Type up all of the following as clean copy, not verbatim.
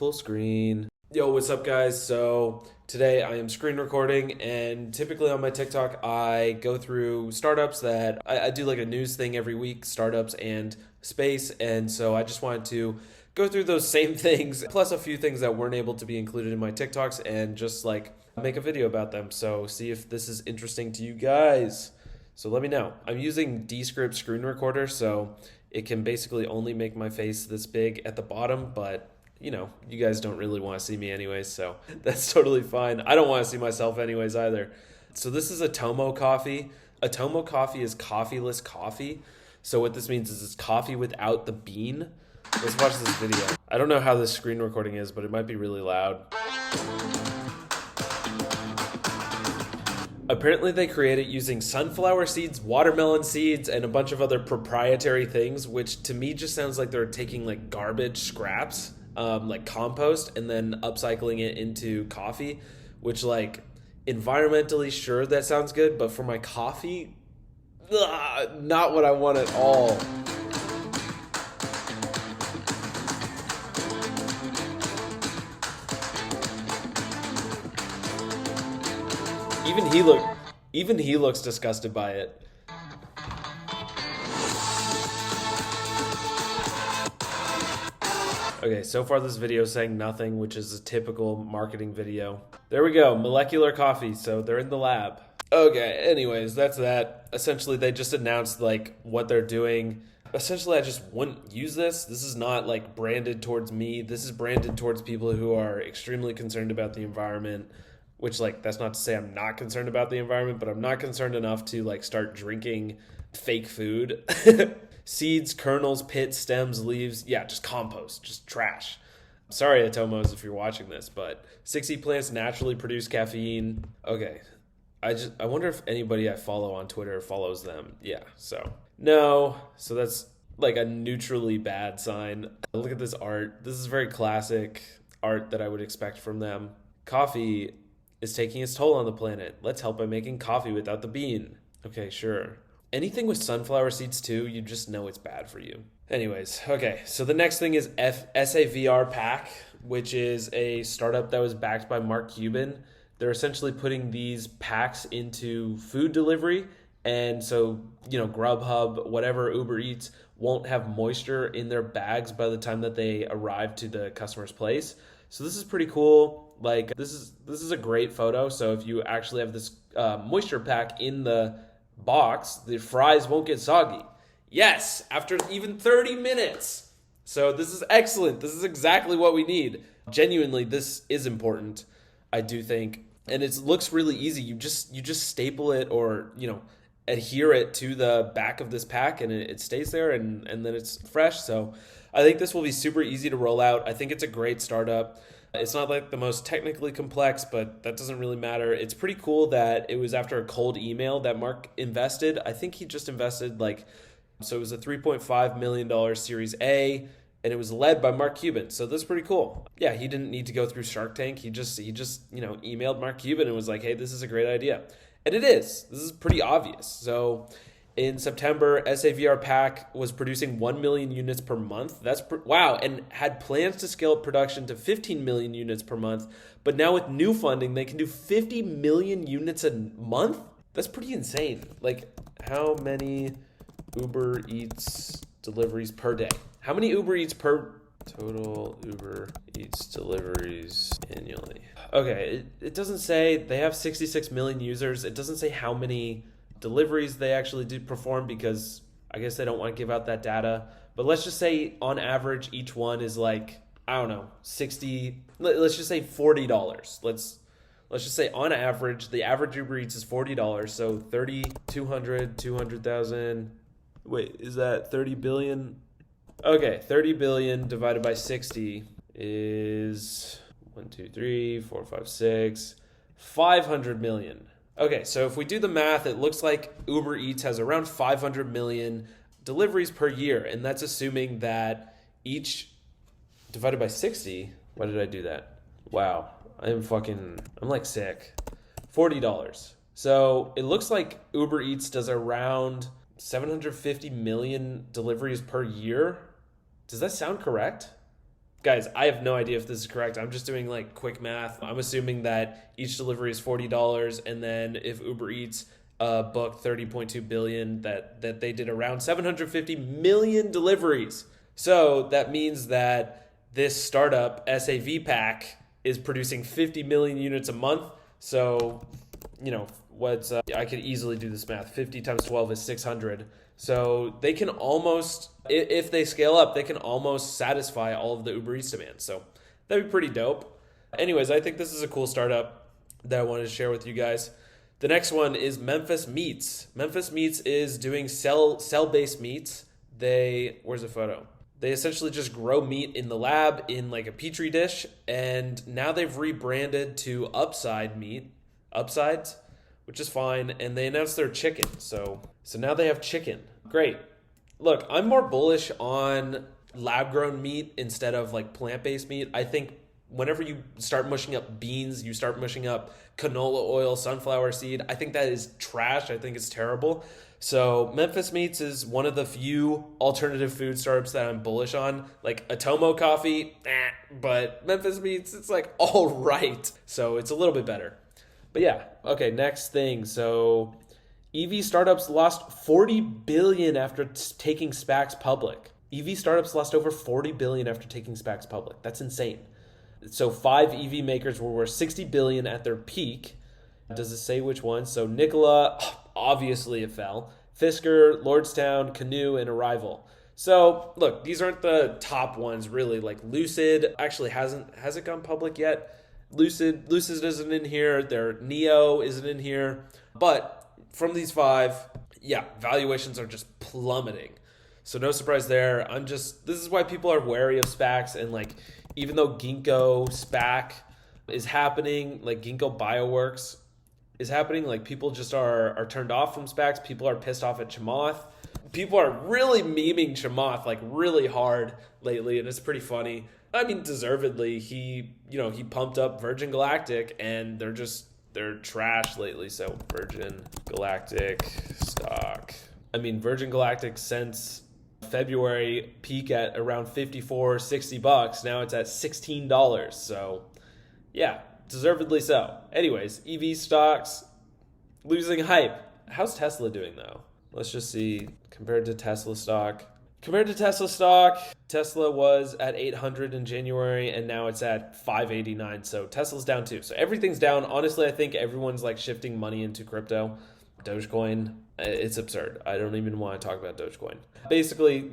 Full screen. Yo, what's up, guys? So today I am screen recording, and typically on my TikTok I go through startups that I do like a news thing every week, startups and space, and so I just wanted to go through those same things plus a few things that weren't able to be included in my TikToks and just like make a video about them. So see if this is interesting to you guys. So let me know. I'm using Descript screen recorder, so it can basically only make my face this big at the bottom, but you know, you guys don't really want to see me anyways, so that's totally fine. I don't want to see myself anyways either. So this is Atomo Coffee. Atomo Coffee is coffeeless coffee. So what this means is it's coffee without the bean. Let's watch this video. I don't know how this screen recording is, but it might be really loud. Apparently they create it using sunflower seeds, watermelon seeds, and a bunch of other proprietary things, which to me just sounds like they're taking like garbage scraps, like compost, and then upcycling it into coffee, which like environmentally, sure, that sounds good, but for my coffee, not what I want at all. Even he looks disgusted by it. Okay, so far this video is saying nothing, which is a typical marketing video. There we go, molecular coffee, so they're in the lab. Okay, anyways, that's that. Essentially, they just announced like what they're doing. Essentially, I just wouldn't use this. This is not like branded towards me. This is branded towards people who are extremely concerned about the environment, which like, that's not to say I'm not concerned about the environment, but I'm not concerned enough to like start drinking fake food. Seeds, kernels, pits, stems, leaves. Yeah, just compost, just trash. Sorry, Atomos, if you're watching this, but 60 plants naturally produce caffeine. Okay, I wonder if anybody I follow on Twitter follows them. Yeah, so no. So that's like a neutrally bad sign. Look at this art. This is very classic art that I would expect from them. Coffee is taking its toll on the planet. Let's help by making coffee without the bean. Okay, sure. Anything with sunflower seeds too, you just know it's bad for you. Anyways, okay, so the next thing is SFAVR Pack, which is a startup that was backed by Mark Cuban. They're essentially putting these packs into food delivery, and so, you know, Grubhub, whatever, Uber Eats, won't have moisture in their bags by the time that they arrive to the customer's place. So this is pretty cool. Like, this is a great photo. So if you actually have this moisture pack in the box, the fries won't get soggy. Yes, after even 30 minutes. So this is excellent. This is exactly what we need. Genuinely, this is important, I do think. And it looks really easy. You just staple it, or, you know, adhere it to the back of this pack, and it stays there, and then it's fresh. So I think this will be super easy to roll out. I think it's a great startup. It's not like the most technically complex, but that doesn't really matter. It's pretty cool that it was after a cold email that Mark invested. I think he just invested so it was a $3.5 million Series A, and it was led by Mark Cuban. So that's pretty cool. Yeah, he didn't need to go through Shark Tank. He just emailed Mark Cuban and was like, hey, this is a great idea. And it is. This is pretty obvious. So in September, SFAVR Pack was producing 1 million units per month. That's wow, and had plans to scale up production to 15 million units per month. But now with new funding, they can do 50 million units a month? That's pretty insane. Like, how many Uber Eats deliveries per day? How many Uber Eats per total Uber Eats deliveries annually? Okay, it doesn't say. They have 66 million users. It doesn't say how many deliveries they actually do perform, because I guess they don't want to give out that data. But let's just say on average each one is like, I don't know, 60, let's just say $40. Let's just say on average the average Uber Eats is $40. So 30, 200, 200,000. Wait, is that 30 billion? Okay, 30 billion divided by 60 is 1, 2, 3, 4, 5, 6, 500 million. Okay, so if we do the math, it looks like Uber Eats has around 500 million deliveries per year, and that's assuming that each divided by 60. Why did I do that? Wow, I'm like sick. $40. So it looks like Uber Eats does around 750 million deliveries per year. Does that sound correct? Guys, I have no idea if this is correct. I'm just doing like quick math. I'm assuming that each delivery is $40, and then if Uber Eats booked 30.2 billion, that they did around 750 million deliveries. So that means that this startup, SAV Pack, is producing 50 million units a month. So, I could easily do this math. 50 times 12 is 600. So they can almost, if they scale up, they can almost satisfy all of the Uber Eats demand. So that'd be pretty dope. Anyways, I think this is a cool startup that I wanted to share with you guys. The next one is Memphis Meats. Memphis Meats is doing cell-based meats. Where's the photo? They essentially just grow meat in the lab in like a petri dish, and now they've rebranded to Upsides, which is fine, and they announced their chicken. So now they have chicken. Great. Look, I'm more bullish on lab-grown meat instead of like plant-based meat. I think whenever you start mushing up beans, you start mushing up canola oil, sunflower seed, I think that is trash. I think it's terrible. So Memphis Meats is one of the few alternative food startups that I'm bullish on. Like Atomo Coffee, but Memphis Meats, it's like all right. So it's a little bit better. But yeah, okay, next thing. So EV startups lost $40 billion after taking SPACs public. EV startups lost over $40 billion after taking SPACs public. That's insane. So 5 EV makers were worth $60 billion at their peak. Does it say which one? So Nikola, obviously it fell. Fisker, Lordstown, Canoe, and Arrival. So look, these aren't the top ones really. Like Lucid actually hasn't gone public yet. Lucid isn't in here. Their Neo isn't in here. But from these 5, yeah, valuations are just plummeting. So no surprise there. This is why people are wary of SPACs. And like, even though Ginkgo SPAC is happening, like Ginkgo Bioworks is happening, like people just are turned off from SPACs. People are pissed off at Chamath. People are really memeing Chamath like really hard lately, and it's pretty funny. I mean, deservedly, he pumped up Virgin Galactic, and they're trash lately. So Virgin Galactic stock. I mean, Virgin Galactic since February peak at around $54-$60. Now it's at $16. So yeah, deservedly so. Anyways, EV stocks losing hype. How's Tesla doing though? Let's just see. Compared to Tesla stock, Tesla was at 800 in January, and now it's at 589. So Tesla's down too. So everything's down. Honestly, I think everyone's like shifting money into crypto. Dogecoin, it's absurd. I don't even want to talk about Dogecoin. Basically,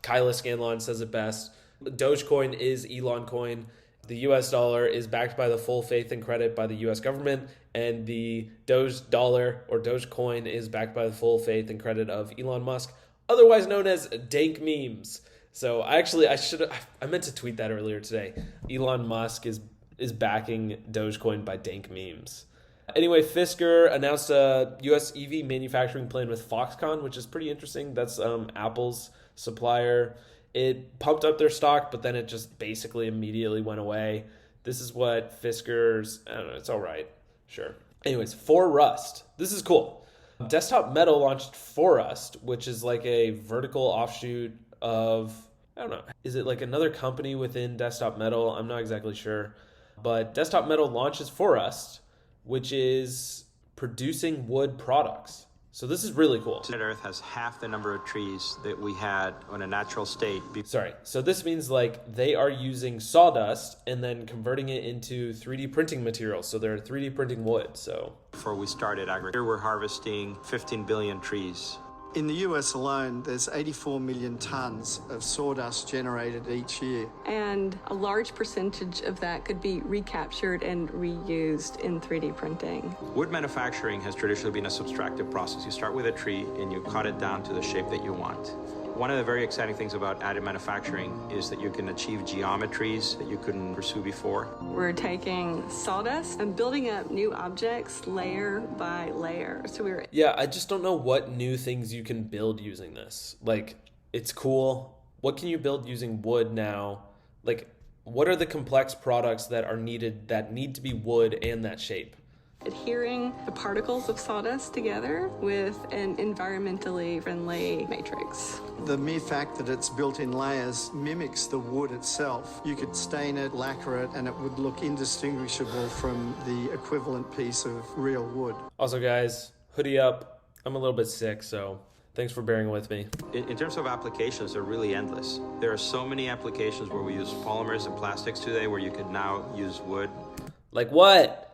Kyla Scanlon says it best. Dogecoin is Elon coin. The US dollar is backed by the full faith and credit by the US government, and the Doge dollar or Dogecoin is backed by the full faith and credit of Elon Musk, otherwise known as dank memes. So I meant to tweet that earlier today. Elon Musk is backing Dogecoin by dank memes. Anyway, Fisker announced a US EV manufacturing plan with Foxconn, which is pretty interesting. That's Apple's supplier. It pumped up their stock, but then it just basically immediately went away. This is what Fisker's, I don't know, it's all right. Sure. Anyways, For Rust. This is cool. Desktop Metal launched For Rust, which is like a vertical offshoot of, I don't know, is it like another company within Desktop Metal? I'm not exactly sure. But Desktop Metal launches For Rust, which is producing wood products. So this is really cool. Planet Earth has half the number of trees that we had in a natural state. So this means like they are using sawdust and then converting it into 3D printing materials. So they're 3D printing wood. So before we started agriculture, we're harvesting 15 billion trees. In the US alone, there's 84 million tons of sawdust generated each year. And a large percentage of that could be recaptured and reused in 3D printing. Wood manufacturing has traditionally been a subtractive process. You start with a tree and you cut it down to the shape that you want. One of the very exciting things about additive manufacturing is that you can achieve geometries that you couldn't pursue before. We're taking sawdust and building up new objects layer by layer. Yeah, I just don't know what new things you can build using this. Like, it's cool. What can you build using wood now? Like, what are the complex products that are needed that need to be wood and that shape? adhering the particles of sawdust together with an environmentally friendly matrix. The mere fact that it's built in layers mimics the wood itself. You could stain it, lacquer it, and it would look indistinguishable from the equivalent piece of real wood. Also, guys, hoodie up. I'm a little bit sick, so thanks for bearing with me. In terms of applications, they're really endless. There are so many applications where we use polymers and plastics today where you can now use wood. Like what?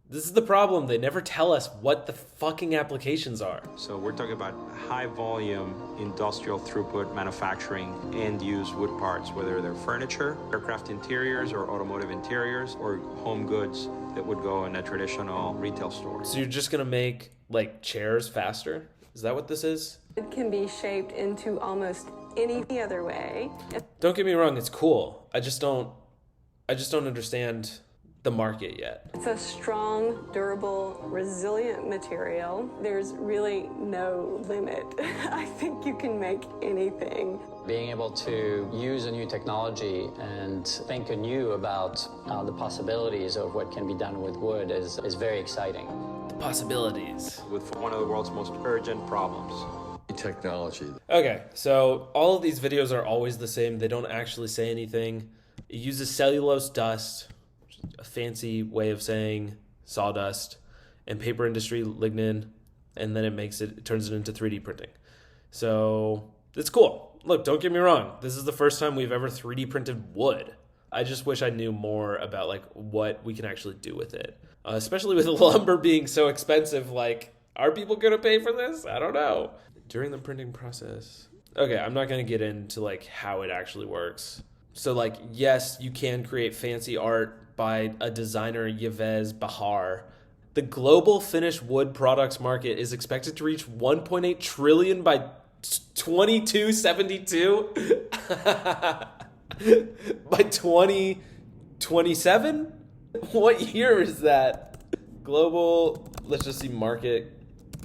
This is the problem. They never tell us what the fucking applications are. So we're talking about high volume industrial throughput manufacturing and use wood parts, whether they're furniture, aircraft interiors or automotive interiors, or home goods that would go in a traditional retail store. So you're just gonna make like chairs faster? Is that what this is? It can be shaped into almost any other way. Don't get me wrong, it's cool. I just don't understand the market yet. It's a strong, durable, resilient material. There's really no limit. I think you can make anything. Being able to use a new technology and think anew about the possibilities of what can be done with wood is very exciting. The possibilities. With one of the world's most urgent problems. Technology. Okay, so all of these videos are always the same. They don't actually say anything. It uses cellulose dust, a fancy way of saying sawdust, and paper industry lignin, and then it turns it into 3D printing. So it's cool. Look, don't get me wrong. This is the first time we've ever 3D printed wood. I just wish I knew more about like what we can actually do with it, especially with lumber being so expensive. Like, are people gonna pay for this? I don't know. During the printing process. Okay, I'm not gonna get into like how it actually works. So like, yes, you can create fancy art by a designer, Yves Bahar. The global finished wood products market is expected to reach 1.8 trillion by 2272. By 2027? What year is that? Global, let's just see, market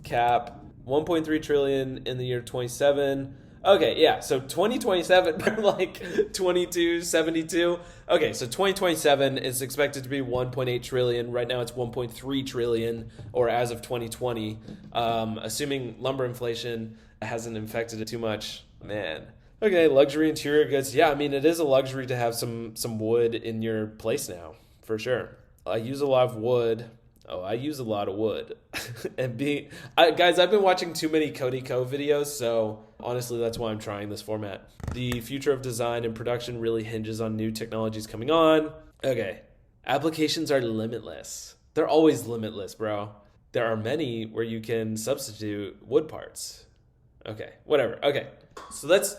cap, 1.3 trillion in the year 27. Okay, yeah, so 2027, like 2272. Okay, so 2027 is expected to be 1.8 trillion. Right now it's 1.3 trillion, or as of 2020. Assuming lumber inflation hasn't infected it too much, man. Okay, luxury interior goods. Yeah, I mean, it is a luxury to have some wood in your place now, for sure. I use a lot of wood. Oh, I use a lot of wood. Guys, I've been watching too many Cody Co videos, so honestly, that's why I'm trying this format. The future of design and production really hinges on new technologies coming on. Okay, applications are limitless. They're always limitless, bro. There are many where you can substitute wood parts. Okay, whatever. Okay, so that's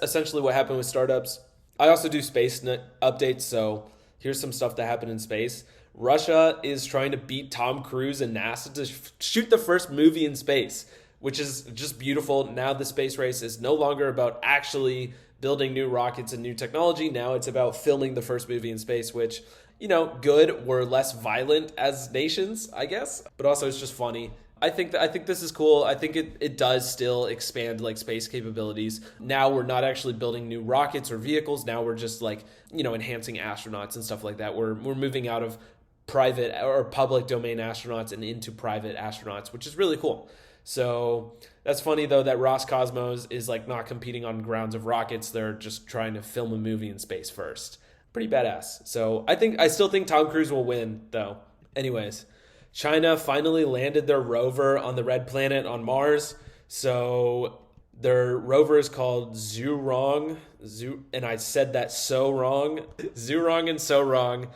essentially what happened with startups. I also do space updates, so here's some stuff that happened in space. Russia is trying to beat Tom Cruise and NASA to shoot the first movie in space, which is just beautiful. Now the space race is no longer about actually building new rockets and new technology. Now it's about filming the first movie in space, which, you know, good. We're less violent as nations, I guess, but also it's just funny. I think this is cool. I think it does still expand like space capabilities. Now we're not actually building new rockets or vehicles. Now we're just like, you know, enhancing astronauts and stuff like that. We're moving out of private or public domain astronauts and into private astronauts, which is really cool. So that's funny though that Roscosmos is like not competing on grounds of rockets. They're just trying to film a movie in space first. Pretty badass. So I still think Tom Cruise will win though. Anyways, China finally landed their rover on the red planet on Mars. So their rover is called Zhurong. And I said that so wrong. Zhurong and so wrong.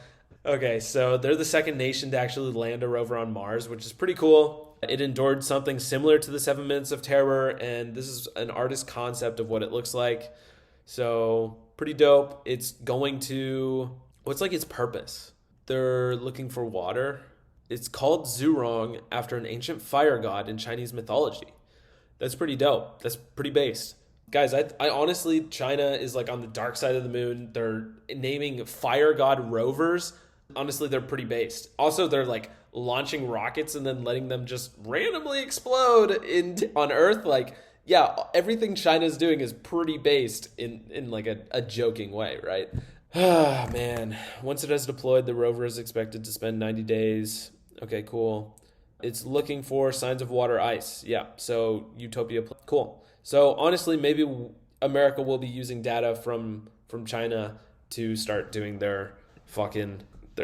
Okay, so they're the second nation to actually land a rover on Mars, which is pretty cool. It endured something similar to the 7 Minutes of Terror, and this is an artist concept of what it looks like. So pretty dope. It's going to, what's like its purpose? They're looking for water. It's called Zhurong after an ancient fire god in Chinese mythology. That's pretty dope. That's pretty based. Guys, I honestly, China is like on the dark side of the moon. They're naming fire god rovers. Honestly, they're pretty based. Also, they're like launching rockets and then letting them just randomly explode on Earth. Like, yeah, everything China's doing is pretty based in like a joking way, right? Ah, man. Once it has deployed, the rover is expected to spend 90 days Okay, cool. It's looking for signs of water ice. Yeah, so Utopia. Cool. So honestly, maybe America will be using data from China to start doing their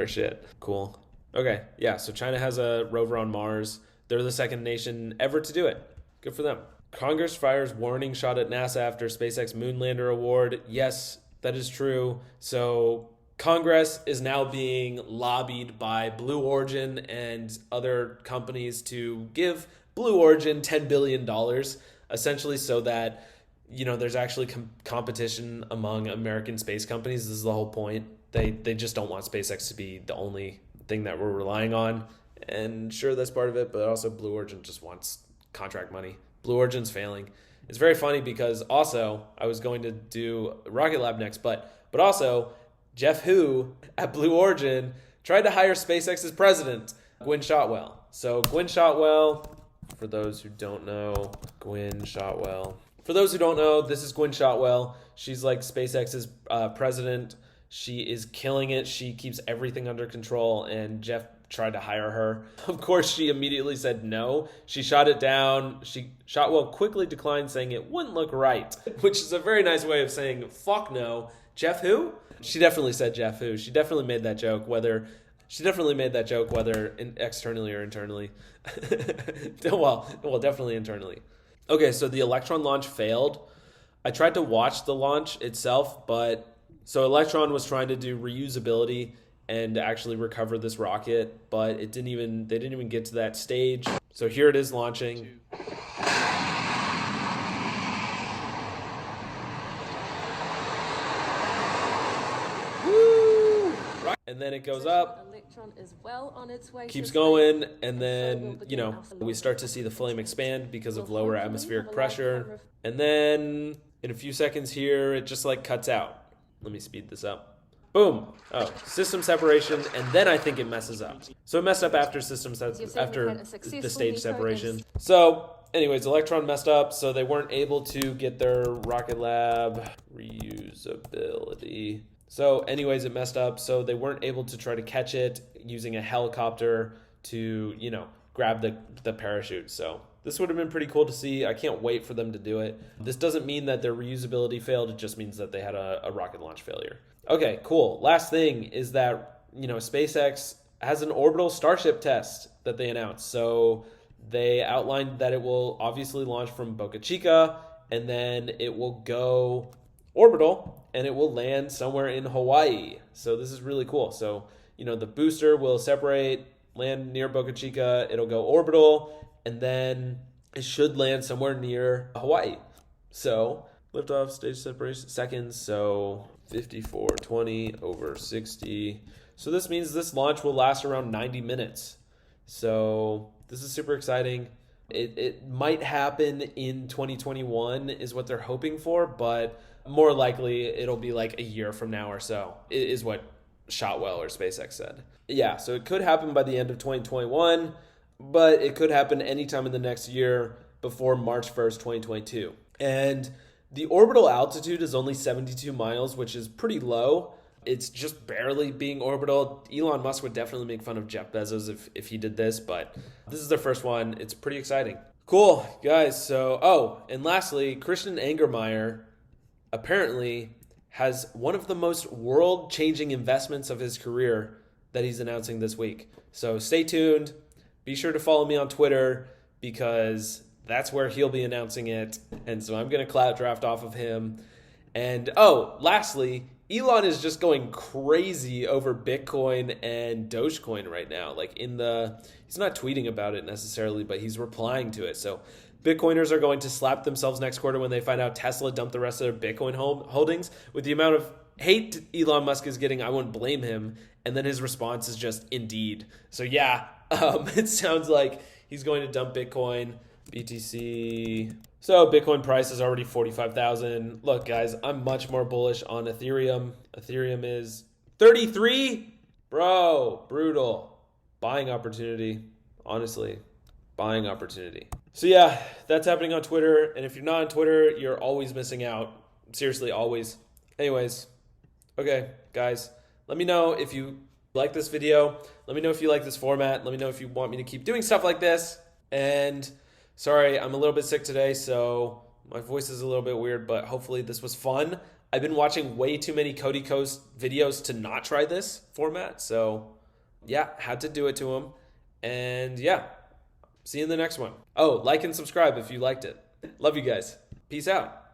shit. Cool. Okay, yeah, so China has a rover on Mars. They're the second nation ever to do it. Good for them. Congress fires warning shot at NASA after SpaceX Moonlander award. Yes, that is true. So Congress is now being lobbied by Blue Origin and other companies to give Blue Origin $10 billion, essentially so that, there's actually competition among American space companies. This is the whole point. They just don't want SpaceX to be the only thing that we're relying on. And sure, that's part of it, but also Blue Origin just wants contract money. Blue Origin's failing. It's very funny because also I was going to do Rocket Lab next, but also Jeff Hu at Blue Origin tried to hire SpaceX's president, Gwynne Shotwell. So Gwynne Shotwell, for those who don't know, this is Gwynne Shotwell. She's like SpaceX's president. She is killing it. She keeps everything under control, and Jeff tried to hire her. Of course, she immediately said no. She shot it down. Shotwell quickly declined, saying it wouldn't look right, which is a very nice way of saying fuck no. Jeff who? She definitely said Jeff who. She definitely made that joke, whether externally or internally. well, definitely internally. Okay, so the Electron launch failed. I tried to watch the launch itself, so Electron was trying to do reusability and actually recover this rocket, but they didn't even get to that stage. So here it is launching. Woo! And then it goes up. Electron is well on its way, keeps going, and then, we start to see the flame expand because of lower atmospheric pressure. And then in a few seconds here, it just cuts out. Let me speed this up. Boom. Oh, system separation, and then I think it messes up. So it messed up after the stage separation. So anyways, Electron messed up, so they weren't able to get their Rocket Lab reusability. So anyways, it messed up, so they weren't able to try to catch it using a helicopter to, grab the parachute. So this would have been pretty cool to see. I can't wait for them to do it. This doesn't mean that their reusability failed. It just means that they had a rocket launch failure. Okay, cool. Last thing is that, SpaceX has an orbital Starship test that they announced. So they outlined that it will obviously launch from Boca Chica, and then it will go orbital, and it will land somewhere in Hawaii. So this is really cool. So, the booster will separate, land near Boca Chica, it'll go orbital, and then it should land somewhere near Hawaii. So liftoff, stage separation, seconds, so 54:20 over 60. So this means this launch will last around 90 minutes. So this is super exciting. It might happen in 2021 is what they're hoping for, but more likely it'll be a year from now or so, is what Shotwell or SpaceX said. Yeah, so it could happen by the end of 2021, but it could happen anytime in the next year before March 1st, 2022. And the orbital altitude is only 72 miles, which is pretty low. It's just barely being orbital. Elon Musk would definitely make fun of Jeff Bezos if he did this, but this is their first one. It's pretty exciting. Cool, guys. So, and lastly, Christian Angermeyer apparently has one of the most world-changing investments of his career that he's announcing this week. So stay tuned. Be sure to follow me on Twitter because that's where he'll be announcing it. And so I'm going to cloud draft off of him. And lastly, Elon is just going crazy over Bitcoin and Dogecoin right now. He's not tweeting about it necessarily, but he's replying to it. So Bitcoiners are going to slap themselves next quarter when they find out Tesla dumped the rest of their Bitcoin holdings. With the amount of hate Elon Musk is getting, I wouldn't blame him. And then his response is just, indeed. So yeah, it sounds like he's going to dump Bitcoin, BTC. So Bitcoin price is already 45,000. Look, guys, I'm much more bullish on Ethereum. Ethereum is 33? Bro, brutal. Buying opportunity. Honestly, buying opportunity. So yeah, that's happening on Twitter. And if you're not on Twitter, you're always missing out. Seriously, always. Anyways, okay, guys, let me know if you Like this video, let me know if you like this format. Let me know if you want me to keep doing stuff like this. And sorry, I'm a little bit sick today, so my voice is a little bit weird, but hopefully this was fun. I've been watching way too many Cody Coast videos to not try this format, so yeah, had to do it to him. And yeah, see you in the next one. Oh, like and subscribe if you liked it. Love you guys. Peace out.